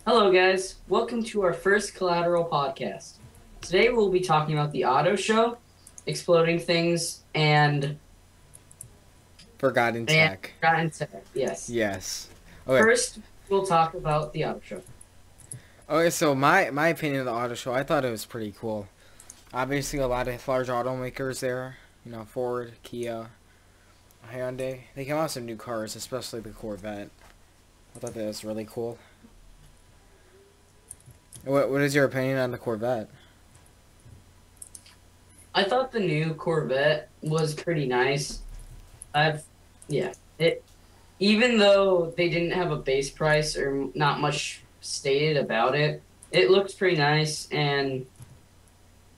Hello, guys. Welcome to our first Collateral podcast. Today we'll be talking about the Auto Show, exploding things, Forgotten and tech. gotten tech. Yes. Yes. Okay. First, we'll talk about the Auto Show. Okay. So my opinion of the auto show, I thought it was pretty cool. Obviously, a lot of large automakers there. You know, Ford, Kia, Hyundai. They came out with some new cars, especially the Corvette. I thought that was really cool. What is your opinion on the Corvette? I thought the new Corvette was pretty nice. I've, yeah, it. Even though they didn't have a base price or not much stated about it, it looks pretty nice, and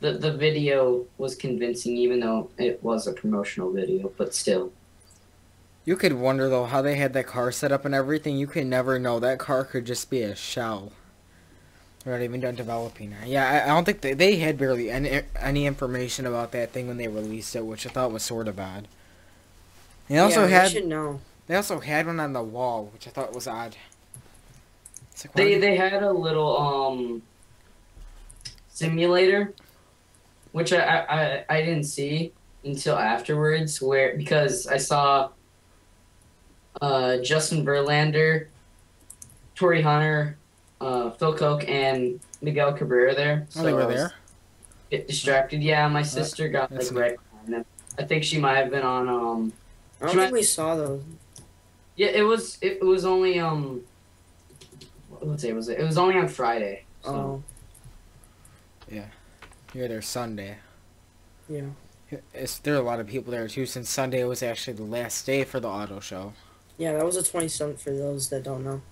the video was convincing, even though it was a promotional video. But still. You could wonder though how they had that car set up and everything. You could never know that car could just be a shell. They're not even done developing it. Yeah, I don't think they had barely any information about that thing when they released it, which I thought was sort of odd. They also They had should know. they also had one on the wall, which I thought was odd. It's like, They had a little simulator, which I didn't see until afterwards, because I saw Justin Verlander, Torrey Hunter, Phil Koch, and Miguel Cabrera there. oh, they So were I was there. a bit distracted. Yeah, my sister got that's like right behind them. I think she might have been on I don't think we saw those. yeah, it was only what day was it? It was only on Friday. So. Oh, Yeah, you're there Sunday. yeah. There are a lot of people there too, since Sunday was actually the last day for the auto show. Yeah, that was the 27th for those that don't know.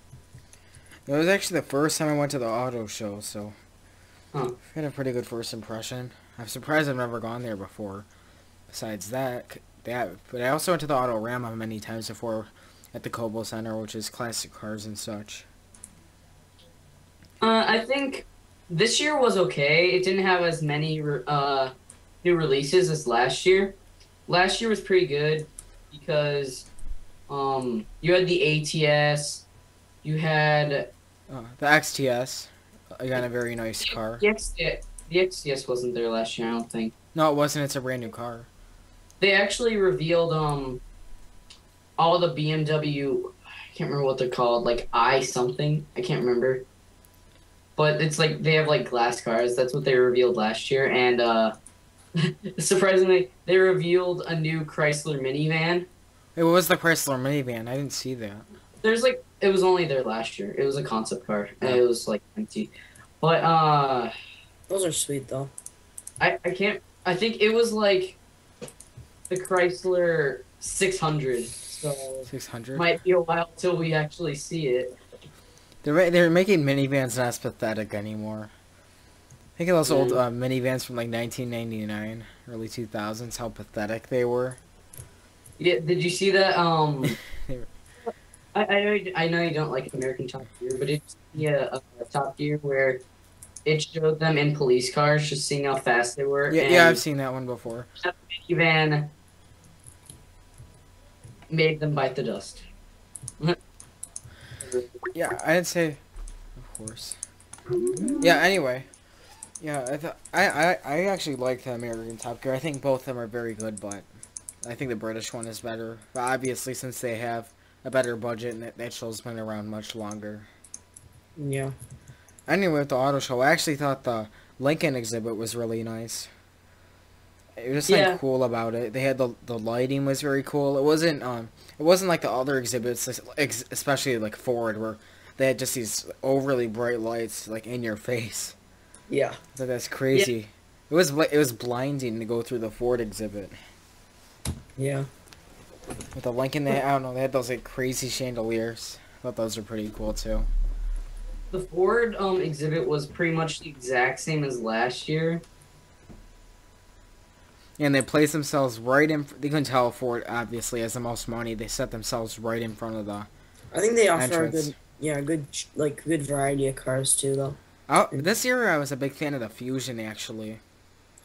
It was actually the first time I went to the auto show, so Huh. I had a pretty good first impression. I'm surprised I've never gone there before. Besides that, but I also went to the Autorama many times before at the Cobo Center, which is classic cars and such. I think this year was okay. It didn't have as many new releases as last year. Last year was pretty good because you had the ATS, you had The XTS, I got a very nice car. the XTS wasn't there last year, I don't think. No, it wasn't. It's a brand new car. They actually revealed all the BMW. I can't remember what they're called, like I something. I can't remember. But it's like they have like glass cars. That's what they revealed last year, and surprisingly, they revealed a new Chrysler minivan. It was the Chrysler minivan. I didn't see that. It was only there last year. It was a concept car, and it was like empty. But Those are sweet though. I can't. I think it was like the Chrysler 600. So 600. might be a while till we actually see it. They're making minivans not as pathetic anymore. Think of those old minivans from like 1999, early 2000s. How pathetic they were. Yeah, did you see that? They were- I know you don't like American Top Gear, but it's a Top Gear where it showed them in police cars, just seeing how fast they were. Yeah, I've seen that one before. That minivan made them bite the dust. Yeah, I'd say, of course. Yeah. Anyway, yeah, I actually like the American Top Gear. I think both of them are very good, but I think the British one is better. But obviously, since they have a better budget and that show's been around much longer. Yeah. Anyway, with the auto show, I actually thought the Lincoln exhibit was really nice. It was something Yeah. cool about it. They had the lighting was very cool. It wasn't like the other exhibits, especially like Ford, where they had just these overly bright lights like in your face. Yeah. So that's crazy. It was blinding to go through the Ford exhibit. Yeah. With the Lincoln, I don't know, they had those like crazy chandeliers. I thought those were pretty cool too. The Ford exhibit was pretty much the exact same as last year. And they placed themselves right in. They couldn't tell Ford obviously has the most money. They set themselves right in front of the I think they offer a entrance. good variety of cars too though. This year I was a big fan of the Fusion actually.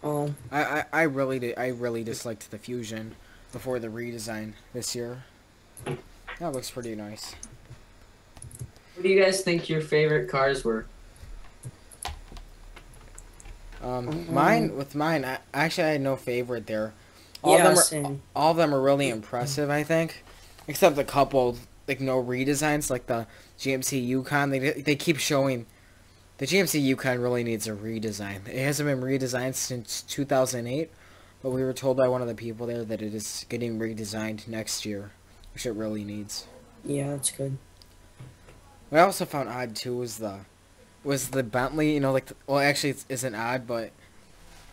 Oh. I really did. I really disliked the Fusion before the redesign this year. That looks pretty nice. What do you guys think your favorite cars were? Mine, actually I had no favorite there. All Yeah, of them same. all of them are really impressive, I think, except a couple like no redesigns, like the GMC Yukon. They keep showing the GMC Yukon really needs a redesign. It hasn't been redesigned since 2008, but we were told by one of the people there that it is getting redesigned next year, which it really needs. Yeah, that's good. What I also found odd too was the Bentley. You know, like well, actually it isn't odd, but it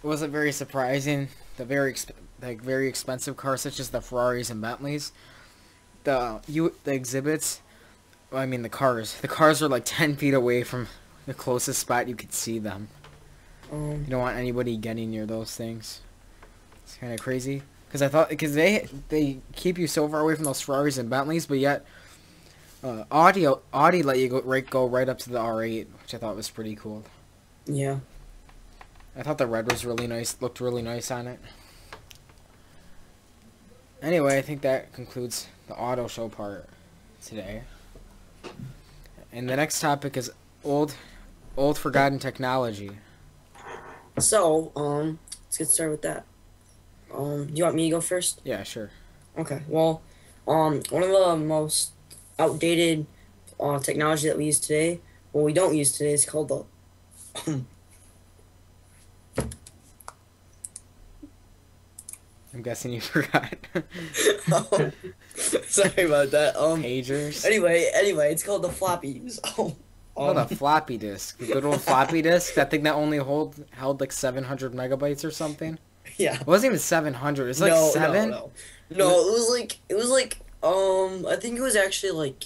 wasn't very surprising. The very expensive cars such as the Ferraris and Bentleys, the exhibits. Well, I mean the cars. The cars are like 10 feet away from the closest spot you could see them. You don't want anybody getting near those things. It's kind of crazy because they keep you so far away from those Ferraris and Bentleys, but yet Audi let you go right up to the R8, which I thought was pretty cool. Yeah. I thought the red was really nice, looked really nice on it. Anyway, I think that concludes the auto show part today. And the next topic is old forgotten technology. So, let's get started with that. Do you want me to go first? Yeah, sure. Okay. Well, one of the most outdated technology that we use today, we don't use today, is called the I'm guessing you forgot. Sorry about that. Pagers. Anyway, it's called the floppies. Oh, the floppy disk. The good old floppy disk. That thing that only held like 700 megabytes or something. Yeah. It wasn't even 700. It's like No, 7. No, it was like I think it was actually like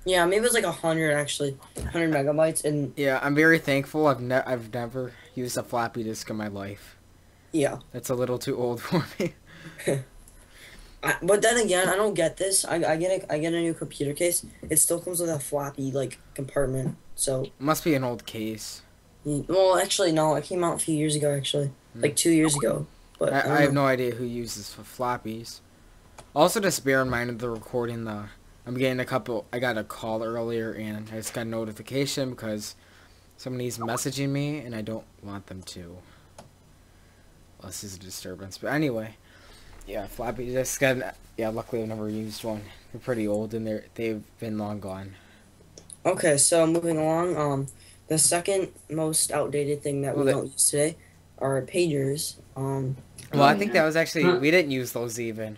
yeah, maybe it was like 100 actually. 100 megabytes and Yeah, I'm very thankful. I've never used a floppy disk in my life. yeah. That's a little too old for me. But then again, I don't get this. I get a new computer case. It still comes with a floppy like compartment. So Must be an old case. well, actually no, it came out a few years ago actually, like 2 years ago. But I have no idea who uses floppies. Also, just bear in mind of the recording. I'm getting I got a call earlier, and I just got a notification because somebody's messaging me, and I don't want them to. Well, this is a disturbance, but anyway. Yeah, floppy disk. Yeah, luckily I've never used one. They're pretty old and they've been long gone. Okay, so moving along, the second most outdated thing that we don't use today are pagers. Well, I think that was actually we didn't use those even.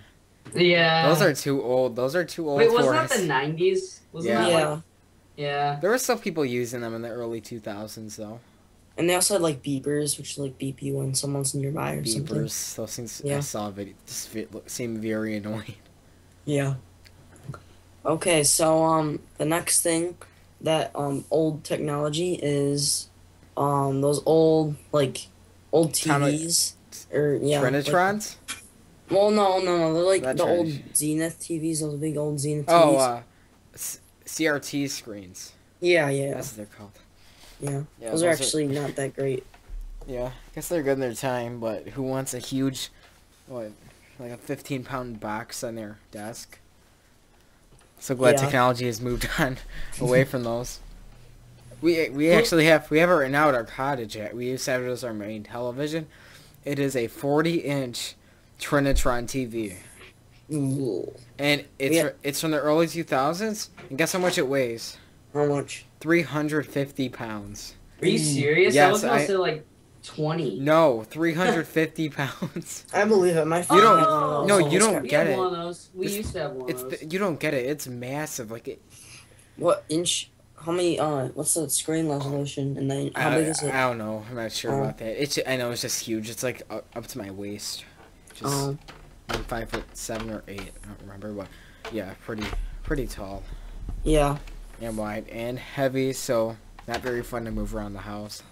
Yeah. Those are too old. Those are too old Wait, for wasn't us. that the 90s? Wasn't Yeah. that Yeah. like, yeah. There were still people using them in the early 2000s though. And they also had like beepers, which like beep you when someone's nearby or something. Beepers. Those things I Yeah. saw seem very annoying. Yeah. Okay, so the next thing that old technology is those old TVs or yeah. Trinitrons? Well, no, they're like Not the old Trinish. Zenith TVs, those big old Zenith TVs. CRT screens. Yeah. That's what they're called. Yeah. Yeah, Those are actually not that great. Yeah, I guess they're good in their time, but who wants a huge, like a 15-pound box on their desk? So glad Yeah. technology has moved on away from those. We actually have it right now at our cottage. We used to have it as our main television. It is a 40-inch Trinitron TV, Ooh. and it's from the early 2000s. And guess how much it weighs? How much? 350 pounds. Are you serious? Yes, I was gonna say like 20. No, 350 pounds. I believe it. My You don't- family had one of those. no, Almost you don't got- We get had it. one of those. We It's- used to have one of those. You don't get it. It's massive. Like it. What inch? How many? What's the screen resolution? And then how big is it? I don't know. I'm not sure about that. I know it's just huge. It's like up to my waist. Just I'm 5'7" or 8. I don't remember, but yeah, pretty tall Yeah. and wide and heavy. So not very fun to move around the house.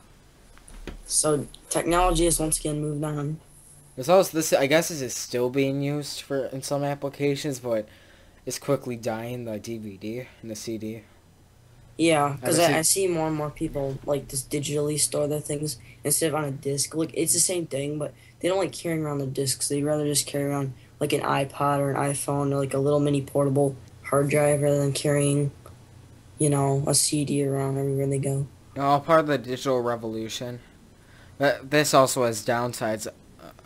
So technology has once again moved on. There's also this. I guess this is still being used in some applications, but it's quickly dying. The DVD and the CD. Yeah, because I've seen- I see more and more people like just digitally store their things instead of on a disc. Like it's the same thing, but they don't like carrying around the discs. They'd rather just carry around like an iPod or an iPhone or like a little mini portable hard drive rather than carrying, you know, a CD around everywhere they go. All part of the digital revolution. But this also has downsides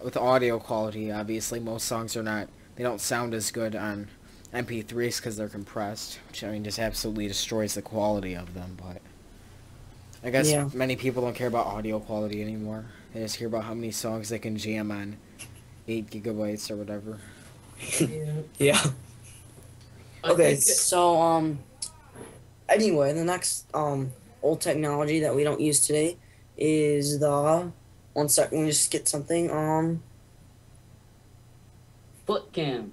with audio quality. Obviously, most songs they don't sound as good on MP3s because they're compressed, which I mean just absolutely destroys the quality of them. But I guess many people don't care about audio quality anymore. They just care about how many songs they can jam on 8 gigabytes or whatever. Yeah. Okay, so anyway, the next old technology that we don't use today is the one sec. Let me just get something. Flip cam.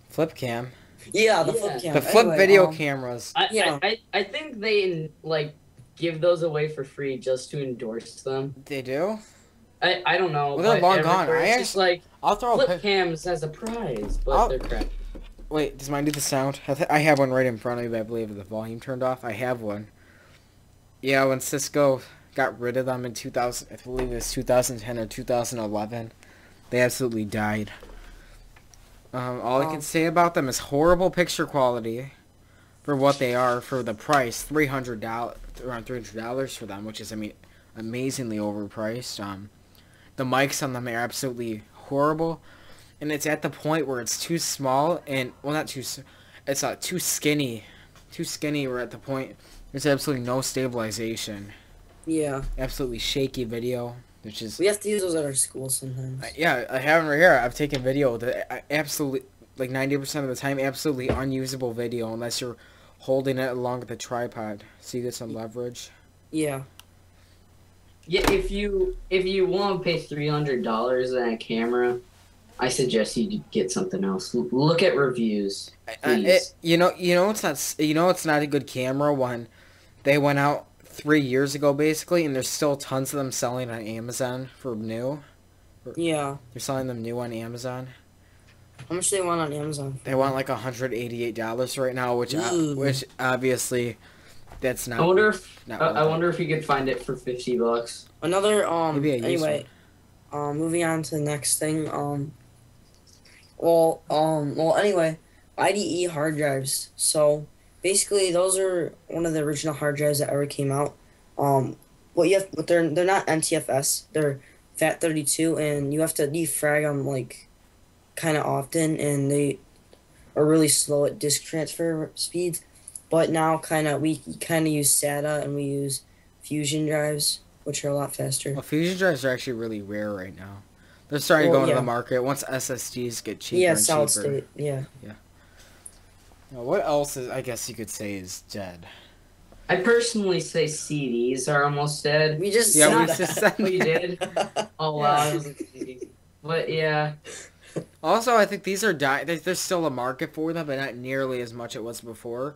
Flip cam. Yeah, the flip cam. The flip video cameras. I think they like give those away for free just to endorse them. They do? I don't know. Well, they're long gone. It's just like I'll throw flip cams as a prize, but they're crap. Wait, does mine do the sound? I have one right in front of me, but I believe the volume turned off. I have one. Yeah, when Cisco got rid of them in 2000, I believe it was 2010 or 2011, they absolutely died. All I can say about them is horrible picture quality for what they are, for the price, $300, around $300 for them, which is, I mean, amazingly overpriced. The mics on them are absolutely horrible, and it's at the point where it's too small and, well, not too, it's too skinny. We're at the point, there's absolutely no stabilization. Yeah. Absolutely shaky video, which is... We have to use those at our school sometimes. Yeah, I have them right here. I've taken video that absolutely, like 90% of the time, absolutely unusable video unless you're holding it along with the tripod, so you get some leverage. Yeah. Yeah, if you want to pay $300 on a camera, I suggest you get something else. Look at reviews, please. It's not a good camera when they went out 3 years ago, basically, and there's still tons of them selling on Amazon for new. Yeah. They're selling them new on Amazon. How much do they want on Amazon? They want like $188 right now, which obviously that's not. I wonder if you could find it for $50. Another anyway, moving on to the next thing. Anyway, IDE hard drives. So basically, those are one of the original hard drives that ever came out. But they're not NTFS. They're FAT32, and you have to defrag them like kind of often, and they are really slow at disk transfer speeds. But now we use SATA and we use Fusion drives, which are a lot faster. Well, Fusion drives are actually really rare right now. They're starting to go into the market once SSDs get cheaper and cheaper. Solid state, yeah. Now, what else I guess you could say is dead? I personally say CDs are almost dead. We just said that. We did. Oh wow, it was a CD. But yeah. Also, I think these are dying. There's still a market for them, but not nearly as much it was before.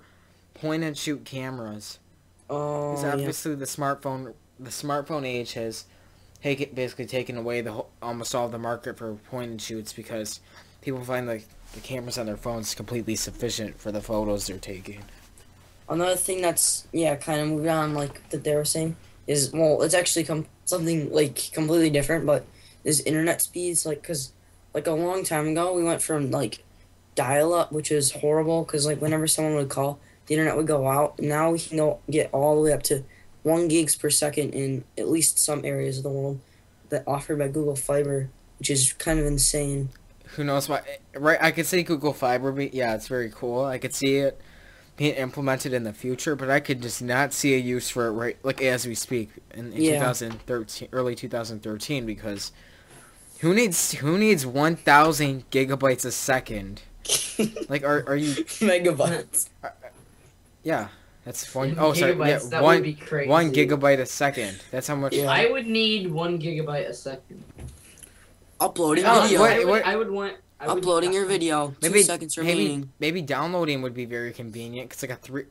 Point and shoot cameras. Oh, because obviously the smartphone age has basically taken away almost all of the market for point and shoots, because people find like the cameras on their phones completely sufficient for the photos they're taking. Another thing that's kind of moving on, like that they were saying, is it's actually something like completely different, but is internet speeds, like, because like a long time ago we went from like dial-up, which is horrible because like whenever someone would call, the internet would go out. Now we can get all the way up to 1 gigs per second in at least some areas of the world that offered by Google Fiber, which is kind of insane. Who knows why? Right, I could see Google Fiber. It's very cool. I could see it being implemented in the future, but I could just not see a use for it right, like as we speak in 2013, early 2013, because who needs 1,000 gigabytes a second? Like, are you megabytes? Yeah, that's one. That would be crazy. 1 gigabyte a second. That's how much. Yeah. I would need 1 gigabyte a second. Uploading video. I would want. Uploading your video. 2 seconds remaining. Maybe downloading would be very convenient because like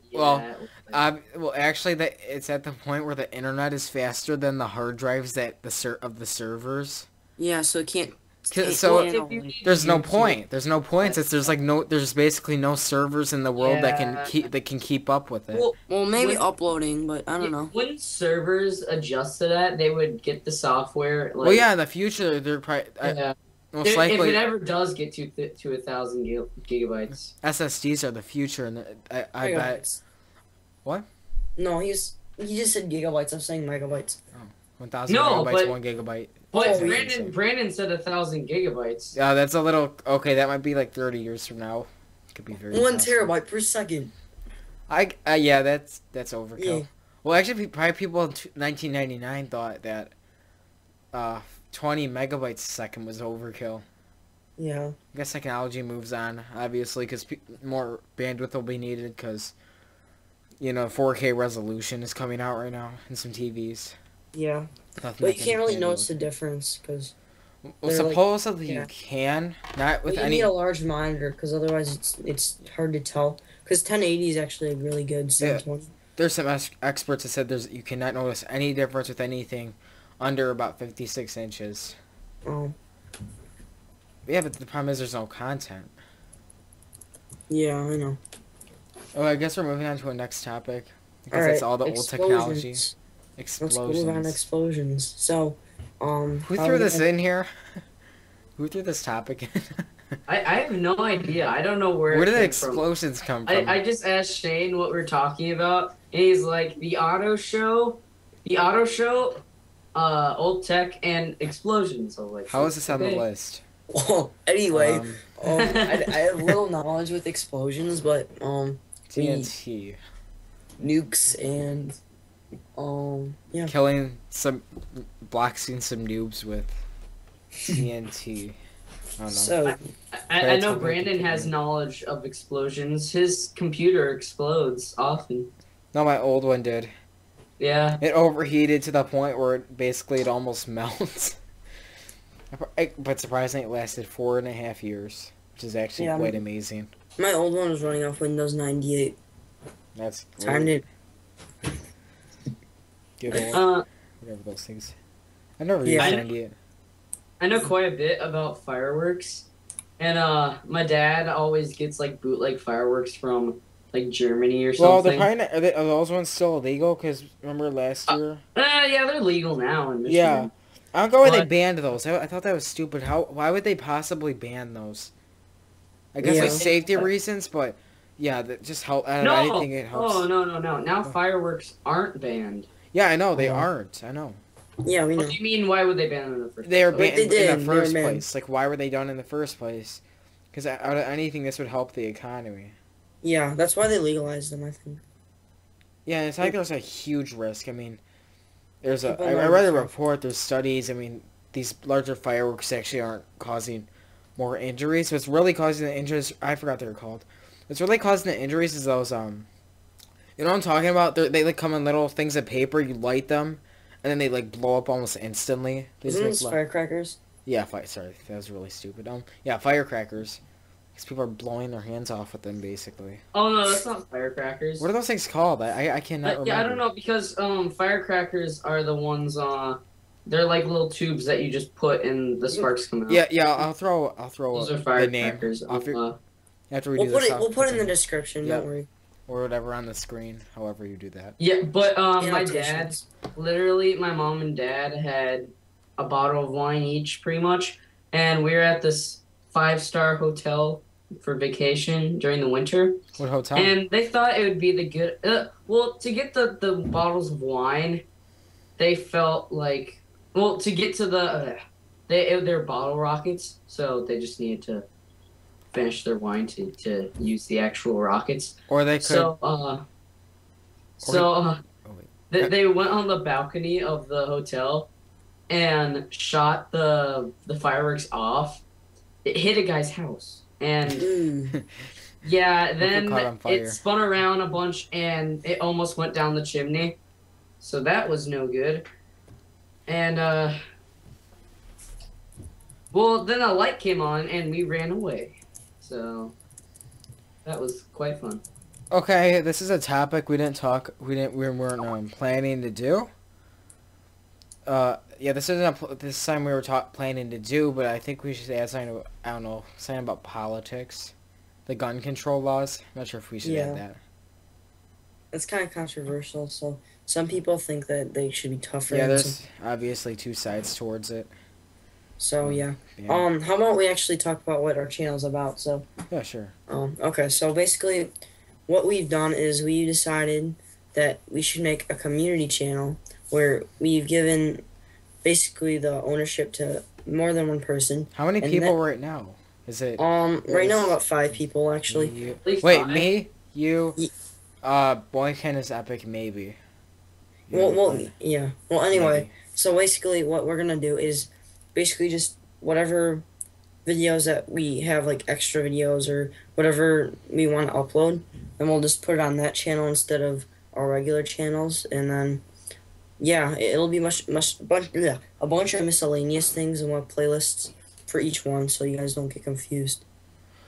actually, it's at the point where the internet is faster than the hard drives of the servers. Yeah, so it can't. There's no point. There's no point since there's basically no servers in the world that can keep up with it. Well, maybe uploading, but I don't know. When servers adjust to that, they would get the software. Well, yeah, in the future they're probably. most If likely it ever does get to 1,000 gigabytes. SSDs are the future, and I bet. Megabytes. What? No, he just said gigabytes. I'm saying megabytes. 1,000 No, megabytes, but- 1 gigabyte. But Oh, Brandon said 1,000 gigabytes. Yeah, that's a little okay. That might be like 30 years from now. Could be very. 1 possible. terabyte per second. Yeah, that's overkill. Yeah. Well, actually, probably people in 1999 thought that 20 megabytes a second was overkill. Yeah. I guess technology moves on, obviously, because more bandwidth will be needed because, 4K resolution is coming out right now in some TVs. Yeah. Nothing But that you can can't really handle notice it. the difference because Well, they're like- supposedly yeah. you can, not with you any. need a large monitor because otherwise it's hard to tell. Because 1080 is actually a really good 720. There's some experts that said you cannot notice any difference with anything under about 56 inches. Oh. Yeah, but the problem is there's no content. Yeah, I know. Oh, I guess we're moving on to our next topic. Because Alright, that's all the old technology. Let's move on to Explosions. explosions. So, Who how threw we this gonna- in here? Who threw this topic in? I have no idea. I don't know where. Where it did the came from. explosions come from? I just asked Shane what we're talking about, and he's like, the auto show, old tech, and explosions. I was like, How is this on the okay. list? Well, anyway, Um, I have little knowledge with explosions, but TNT. nukes and yeah. Killing blasting some noobs with TNT. I don't know. So I know Brandon has knowledge of explosions. His computer explodes often. No, my old one did. Yeah. It overheated to the point where it almost melts. But surprisingly, it lasted 4.5 years, which is actually Yeah, quite amazing. my old one was running off Windows 98. That's Timed it. good old, Uh, whatever those things. I never Yeah. used 98. I know quite a bit about fireworks, and my dad always gets like bootleg fireworks from like Germany or Well, something. are those ones still illegal? Because remember last year? Yeah, they're legal now in Michigan. Yeah. I don't go where they But- banned those. I thought that was stupid. Why would they possibly ban those? I guess Yeah. like safety reasons, but yeah, that just help. I don't know, No. anything it helps. Oh no. Now fireworks aren't banned. Yeah, I know they Oh. aren't. I know. Yeah, we know. What do you mean? Why would they ban them in the first? They were place? banned they did, in the they were first banned. place. Like, why were they done in the first place? Because out of anything, this would help the economy. Yeah, that's why they legalized them, I think. Yeah, it's like there's a huge risk. I mean, I People read a learn from- report. There's studies. I mean, these larger fireworks actually aren't causing more injuries. What's really causing the injuries? I forgot they were called. What's really causing the injuries is those you know what I'm talking about? They like come in little things of paper. You light them, and then they like blow up almost instantly. They just Isn't make this lo- firecrackers? Yeah, sorry, that was really stupid. Yeah, firecrackers. Because people are blowing their hands off with them, basically. Oh no, that's not firecrackers. What are those things called? I cannot remember. Yeah, I don't know because firecrackers are the ones they're like little tubes that you just put and the sparks come out. Yeah, I'll throw Those are the name firecrackers. after we do We'll this. put it in the description, Yeah. don't worry. Or whatever on the screen, however you do that. Yeah, but my dad, Annotations. literally, my mom and dad had a bottle of wine each, pretty much, and we were at this 5-star hotel for vacation during the winter, What hotel? and they thought it would be the good. Well, to get the bottles of wine, they felt like to get to they're bottle rockets, so they just needed to finish their wine to use the actual rockets. Or they could. So Oh, wait. they went on the balcony of the hotel and shot the fireworks off. It hit a guy's house, and Mm. yeah, Hope it then caught on fire. it spun around a bunch and it almost went down the chimney. So that was no good. And well, then a light came on and we ran away. So that was quite fun. Okay, this is a topic we weren't planning to do. Yeah, this isn't this time we were planning to do, but I think we should add something. I don't know, something about politics, the gun control laws. I'm not sure if we should add that. It's kind of controversial, so some people think that they should be tougher. Yeah, and there's obviously two sides towards it. So yeah. Yeah. How about we actually talk about what our channel's about? So Yeah, sure. okay. So basically, what we've done is we decided that we should make a community channel where we've given basically the ownership to more than one person. How many And people right now? Is it? Right now about 5 people actually. You, least wait, five. me, you, Ye- Boykinisepic, maybe. Well, yeah. Well, anyway, Maybe. so basically, what we're gonna do is basically just whatever videos that we have, like extra videos or whatever we want to upload, and we'll just put it on that channel instead of our regular channels, and then yeah, it'll be a bunch of miscellaneous things and what playlists for each one, so you guys don't get confused.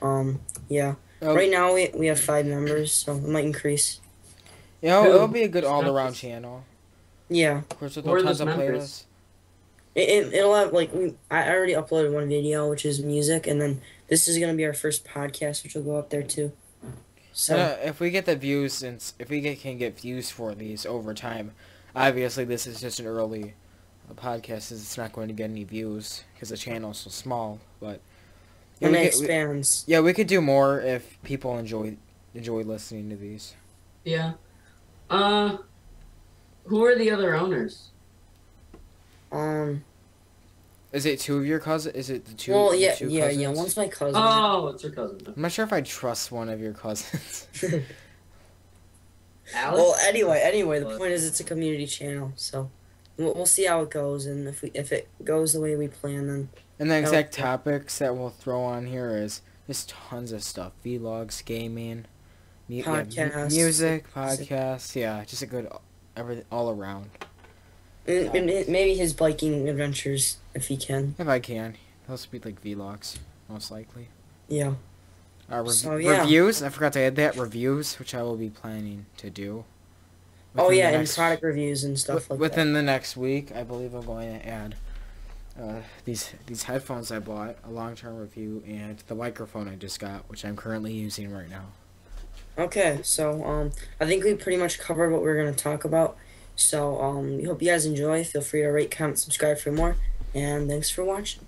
Yeah. Oh, Right now we have 5 members, so it might increase. Yeah, Who- it'll be a good all-around channel. Yeah. Of course, with Who are tons those of members? playlists. It'll have like I already uploaded one video which is music, and then this is gonna be our first podcast which will go up there too. So If we get the views, if we can get views for these over time, obviously this is just an early podcast. It's not going to get any views because the channel is so small. But yeah, and we it could, expands. we could do more if people enjoy listening to these. Yeah. Who are the other owners? Is it 2 of your cousins? Is it the two? Well, the yeah, two yeah, cousins? One's my cousin. Oh, it's your cousin. I'm not sure if I trust one of your cousins. Alex. Well, anyway, the point is it's a community channel, so we'll see how it goes, and if it goes the way we plan, then And the exact yeah. topics that we'll throw on here is just tons of stuff: vlogs, gaming, Podcasts, music, podcasts. Yeah, just a good everything all around. and maybe his biking adventures if he can. If I can, those will be like vlogs, most likely. Yeah. So, yeah. Reviews. I forgot to add that reviews, which I will be planning to do. Oh within yeah, the and next- product reviews and stuff like that. within the next week. I believe I'm going to add these headphones I bought, a long-term review, and the microphone I just got, which I'm currently using right now. Okay, so I think we pretty much covered what we we're gonna talk about. So we hope you guys enjoy. Feel free to rate, comment, subscribe for more, and thanks for watching.